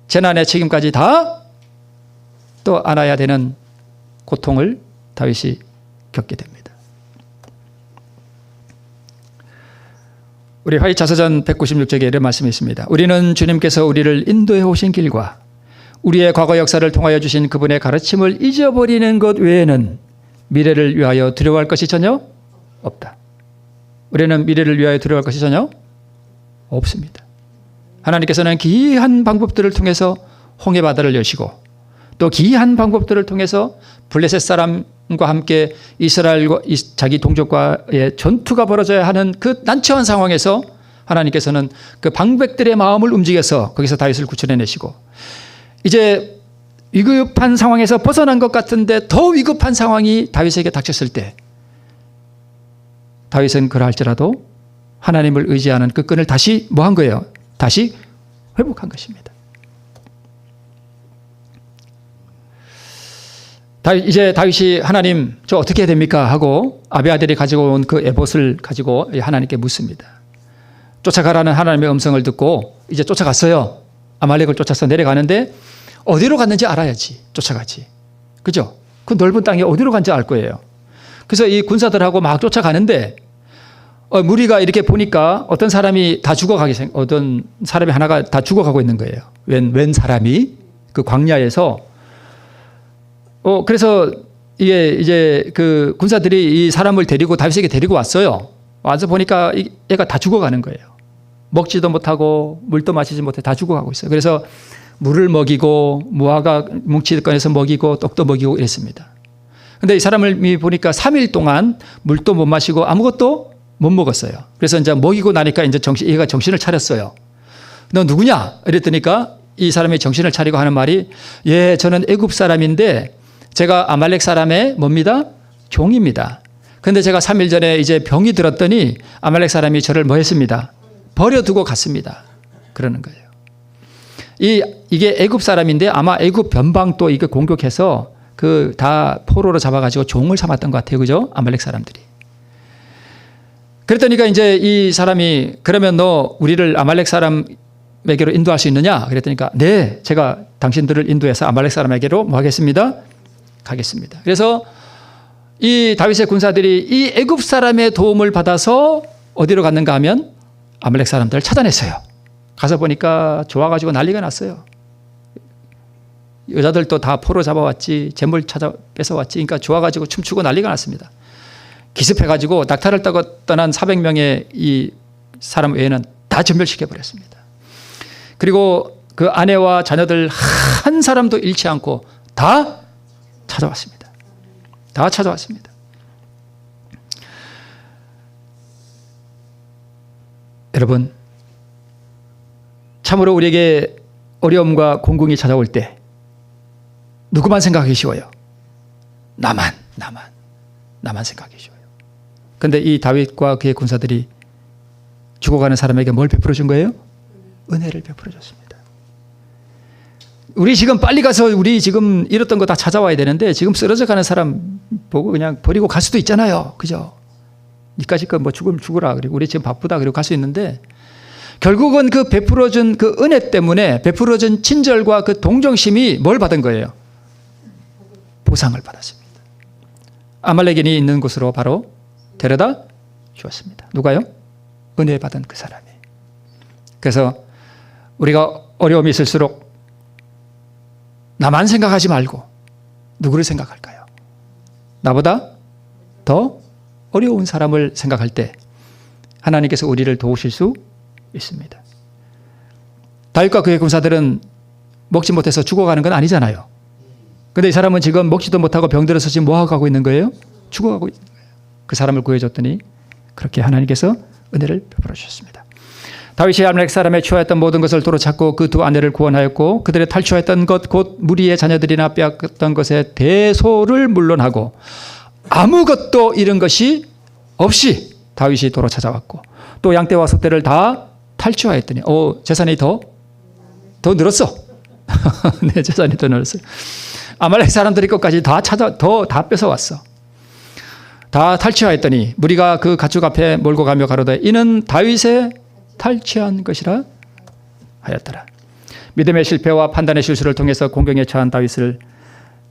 재난의 책임까지 다 또 안아야 되는 고통을 다윗이 겪게 됩니다. 우리 화이자서전 196쪽에 이런 말씀이 있습니다. 우리는 주님께서 우리를 인도해 오신 길과 우리의 과거 역사를 통하여 주신 그분의 가르침을 잊어버리는 것 외에는 미래를 위하여 두려워할 것이 전혀 없다. 우리는 미래를 위하여 두려워할 것이 전혀 없습니다. 하나님께서는 기이한 방법들을 통해서 홍해 바다를 여시고 또 기이한 방법들을 통해서 블레셋 사람과 함께 이스라엘과 자기 동족과의 전투가 벌어져야 하는 그 난처한 상황에서 하나님께서는 그 방백들의 마음을 움직여서 거기서 다윗을 구출해내시고 이제 위급한 상황에서 벗어난 것 같은데 더 위급한 상황이 다윗에게 닥쳤을 때 다윗은 그러할지라도 하나님을 의지하는 그 끈을 다시 뭐 한 거예요? 다시 회복한 것입니다. 이제 다윗이 하나님 저 어떻게 해야 됩니까? 하고 아비아델이 가지고 온 그 에봇을 가지고 하나님께 묻습니다. 쫓아가라는 하나님의 음성을 듣고 이제 쫓아갔어요. 아말렉을 쫓아서 내려가는데 어디로 갔는지 알아야지 쫓아가지. 그죠? 그 넓은 땅에 어디로 간지 알 거예요. 그래서 이 군사들하고 막 쫓아가는데 무리가 이렇게 보니까 어떤 사람이 다 죽어가게 어떤 사람이 하나가 다 죽어가고 있는 거예요. 웬 사람이 그 광야에서 그래서 이제 그 군사들이 이 사람을 데리고 다윗에게 데리고 왔어요. 와서 보니까 얘가 다 죽어가는 거예요. 먹지도 못하고 물도 마시지 못해 다 죽어가고 있어요. 그래서 물을 먹이고 무화과 뭉치를 꺼내서 먹이고 떡도 먹이고 이랬습니다. 근데 이 사람을 보니까 3일 동안 물도 못 마시고 아무것도 못 먹었어요. 그래서 이제 먹이고 나니까 이제 얘가 정신을 차렸어요. 너 누구냐? 이랬더니까 이 사람이 정신을 차리고 하는 말이 예, 저는 애굽 사람인데 제가 아말렉 사람의 뭡니다? 종입니다. 그런데 제가 3일 전에 이제 병이 들었더니 아말렉 사람이 저를 뭐 했습니다? 버려두고 갔습니다. 그러는 거예요. 이게 애굽 사람인데 아마 애굽 변방도 이거 공격해서 그 다 포로로 잡아가지고 종을 삼았던 것 같아요. 그죠? 아말렉 사람들이. 그랬더니까 이제 이 사람이 그러면 너 우리를 아말렉 사람에게로 인도할 수 있느냐? 그랬더니까 네, 제가 당신들을 인도해서 아말렉 사람에게로 뭐 하겠습니다? 가겠습니다. 그래서 이 다윗의 군사들이 이 애굽 사람의 도움을 받아서 어디로 갔는가 하면 아말렉 사람들을 찾아냈어요. 가서 보니까 좋아가지고 난리가 났어요. 여자들도 다 포로 잡아왔지, 재물 찾아 뺏어왔지. 그러니까 좋아가지고 춤추고 난리가 났습니다. 기습해가지고 낙타를 타고 떠난 400명의 이 사람 외에는 다 전멸시켜버렸습니다. 그리고 그 아내와 자녀들 한 사람도 잃지 않고 다 찾아왔습니다. 다 찾아왔습니다. 여러분, 참으로 우리에게 어려움과 공공이 찾아올 때 누구만 생각하기 쉬워요? 나만 생각하기 쉬워요. 그런데 이 다윗과 그의 군사들이 죽어가는 사람에게 뭘 베풀어 준 거예요? 은혜를 베풀어 줬습니다. 우리 지금 빨리 가서 우리 지금 잃었던 거 다 찾아와야 되는데 지금 쓰러져 가는 사람 보고 그냥 버리고 갈 수도 있잖아요. 그죠? 니까지 뭐 죽으면 죽으라. 그리고 우리 지금 바쁘다. 그리고 갈 수 있는데 결국은 그 베풀어준 그 은혜 때문에 베풀어준 친절과 그 동정심이 뭘 받은 거예요? 보상을 받았습니다. 아말렉인이 있는 곳으로 바로 데려다 주었습니다. 누가요? 은혜 받은 그 사람이. 그래서 우리가 어려움이 있을수록 나만 생각하지 말고 누구를 생각할까요? 나보다 더 어려운 사람을 생각할 때 하나님께서 우리를 도우실 수 있습니다. 다윗과 그의 군사들은 먹지 못해서 죽어가는 건 아니잖아요. 그런데 이 사람은 지금 먹지도 못하고 병들어서 지금 뭐하고 가고 있는 거예요? 죽어가고 있는 거예요. 그 사람을 구해줬더니 그렇게 하나님께서 은혜를 베풀어 주셨습니다. 다윗이 아말렉 사람의 취하였던 모든 것을 도로찾고 그 두 아내를 구원하였고 그들의 탈취하였던 것 곧 무리의 자녀들이나 빼앗겼던 것에 대소를 물론하고 아무것도 잃은 것이 없이 다윗이 도로 찾아왔고 또 양떼와 소떼를 다 탈취하였더니 재산이 더 늘었어. 네, 재산이 더 늘었어요. 아말렉 사람들이 것까지 다 뺏어왔어. 다 탈취하였더니 무리가 그 가축 앞에 몰고 가며 가로되 이는 다윗의 탈취한 것이라 하였더라. 믿음의 실패와 판단의 실수를 통해서 공경에 처한 다윗을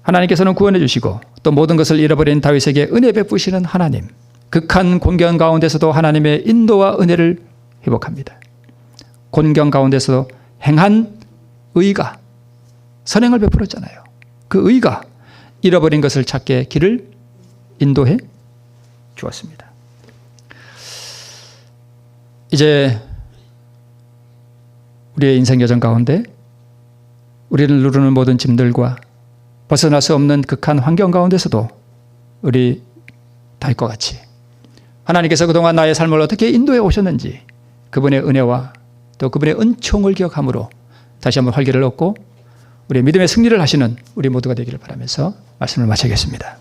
하나님께서는 구원해 주시고 또 모든 것을 잃어버린 다윗에게 은혜 베푸시는 하나님, 극한 공경 가운데서도 하나님의 인도와 은혜를 회복합니다. 곤경 가운데서 행한 의가 선행을 베풀었잖아요. 그 의가 잃어버린 것을 찾게 길을 인도해 주었습니다. 이제 우리의 인생 여정 가운데 우리를 누르는 모든 짐들과 벗어날 수 없는 극한 환경 가운데서도 우리 다윗과 같이 하나님께서 그동안 나의 삶을 어떻게 인도해 오셨는지 그분의 은혜와 또 그분의 은총을 기억함으로 다시 한번 활기를 얻고 우리의 믿음의 승리를 하시는 우리 모두가 되기를 바라면서 말씀을 마치겠습니다.